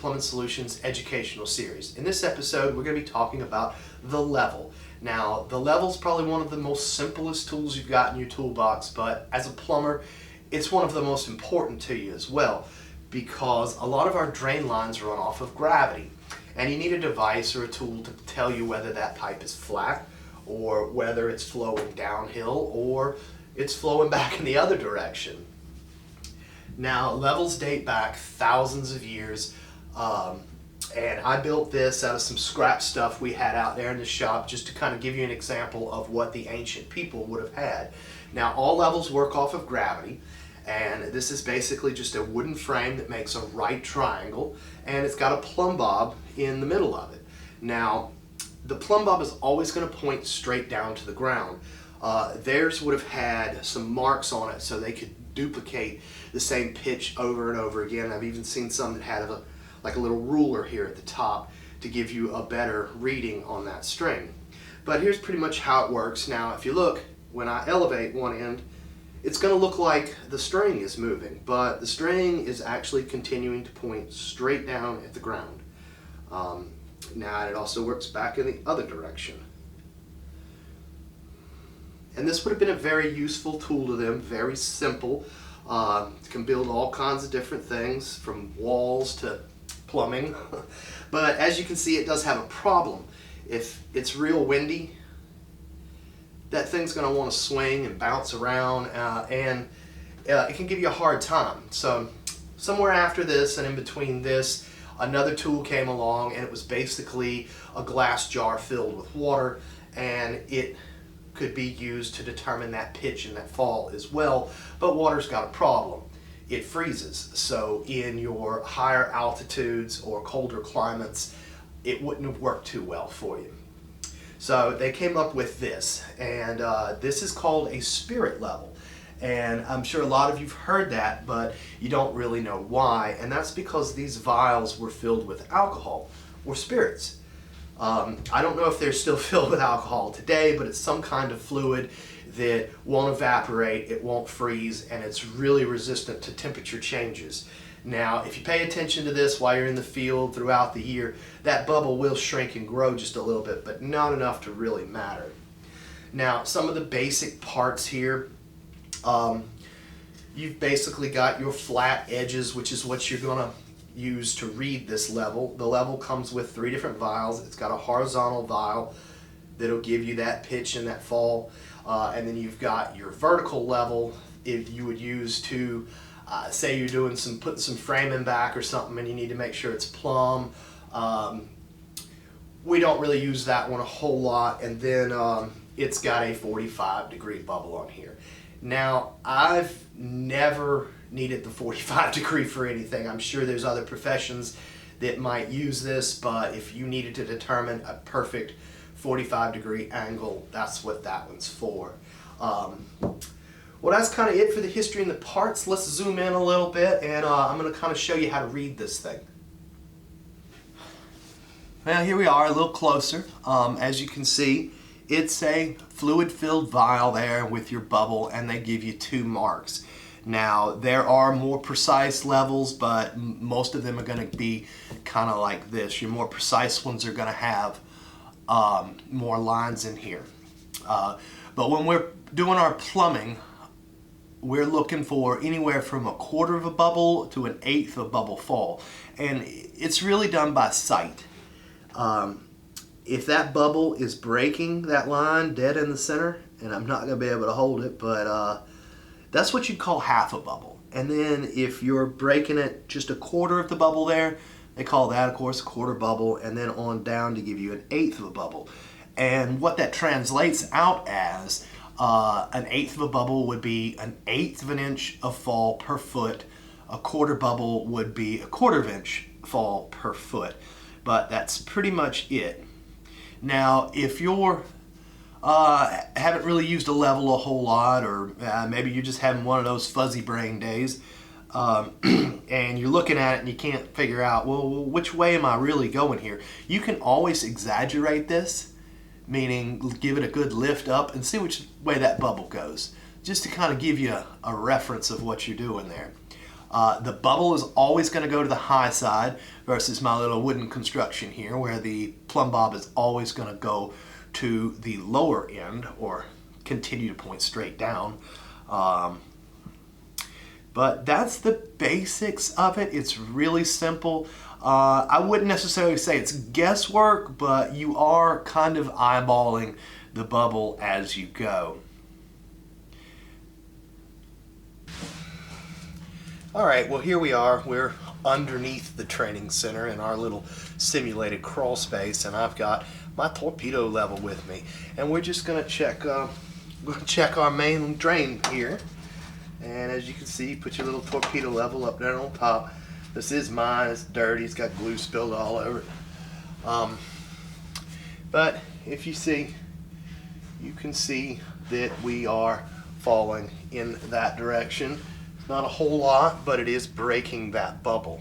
Plumbing Solutions educational series. In this episode, we're going to be talking about the level. Now, the level is probably one of the most simplest tools you've got in your toolbox, but as a plumber, it's one of the most important to you as well, because a lot of our drain lines run off of gravity, and you need a device or a tool to tell you whether that pipe is flat or whether it's flowing downhill or it's flowing back in the other direction. Now, levels date back thousands of years, and I built this out of some scrap stuff we had out there in the shop just to kind of give you an example of what the ancient people would have had. Now, all levels work off of gravity, and this is basically just a wooden frame that makes a right triangle, and it's got a plumb bob in the middle of it. Now, the plumb bob is always going to point straight down to the ground. Theirs would have had some marks on it so they could duplicate the same pitch over and over again. I've even seen some that had like a little ruler here at the top to give you a better reading on that string. But here's pretty much how it works. Now, if you look, when I elevate one end, it's going to look like the string is moving, but the string is actually continuing to point straight down at the ground. Now, it also works back in the other direction. And this would have been a very useful tool to them, very simple. Can build all kinds of different things from walls to plumbing. But as you can see, it does have a problem. If it's real windy, that thing's going to want to swing and bounce around, and it can give you a hard time. So somewhere after this and in between this, another tool came along, and it was basically a glass jar filled with water, and it could be used to determine that pitch and that fall as well. But water's got a problem. It freezes. So in your higher altitudes or colder climates, it wouldn't have worked too well for you. So they came up with this, and this is called a spirit level. And I'm sure a lot of you've heard that, but you don't really know why. And that's because these vials were filled with alcohol or spirits. I don't know if they're still filled with alcohol today, but it's some kind of fluid that won't evaporate, it won't freeze, and it's really resistant to temperature changes. Now, if you pay attention to this while you're in the field throughout the year, that bubble will shrink and grow just a little bit, but not enough to really matter. Now, some of the basic parts here, you've basically got your flat edges, which is what you're going to use to read this level. The level comes with 3 different vials. It's got a horizontal vial that'll give you that pitch and that fall, and then you've got your vertical level if you would use to say you're doing putting some framing back or something and you need to make sure it's plumb. We don't really use that one a whole lot, and then it's got a 45-degree bubble on here. Now, I've never needed the 45-degree for anything. I'm sure there's other professions that might use this, but if you needed to determine a perfect 45-degree angle, that's what that one's for. Well, that's kind of it for the history and the parts. Let's zoom in a little bit, and I'm going to kind of show you how to read this thing. Now, here we are, a little closer. As you can see, it's a fluid-filled vial there with your bubble, and they give you 2 marks. Now, there are more precise levels, but most of them are going to be kind of like this. Your more precise ones are going to have more lines in here. But when we're doing our plumbing, we're looking for anywhere from 1/4 of a bubble to 1/8 of a bubble fall. And it's really done by sight. If that bubble is breaking that line dead in the center, and I'm not going to be able to hold it, but that's what you'd call half a bubble. And then if you're breaking it just 1/4 of the bubble there, they call that, of course, a 1/4 bubble, and then on down to give you 1/8 of a bubble. And what that translates out as, 1/8 of a bubble would be 1/8 of an inch of fall per foot. A 1/4 bubble would be 1/4 of an inch fall per foot. But that's pretty much it. Now, if you're haven't really used a level a whole lot, or maybe you're just having one of those fuzzy brain days, and you're looking at it and you can't figure out, well, which way am I really going here? You can always exaggerate this, meaning give it a good lift up and see which way that bubble goes, just to kind of give you a reference of what you're doing there. The bubble is always going to go to the high side versus my little wooden construction here, where the plumb bob is always going to go to the lower end or continue to point straight down. But that's the basics of it. It's really simple. I wouldn't necessarily say it's guesswork, but you are kind of eyeballing the bubble as you go. All right, well, here we are. We're underneath the training center in our little simulated crawl space, and I've got my torpedo level with me, and we're just going to check our main drain here. And as you can see, put your little torpedo level up there on top. This is mine. It's dirty. It's got glue spilled all over it. But if you see, you can see that we are falling in that direction. Not a whole lot, but it is breaking that bubble.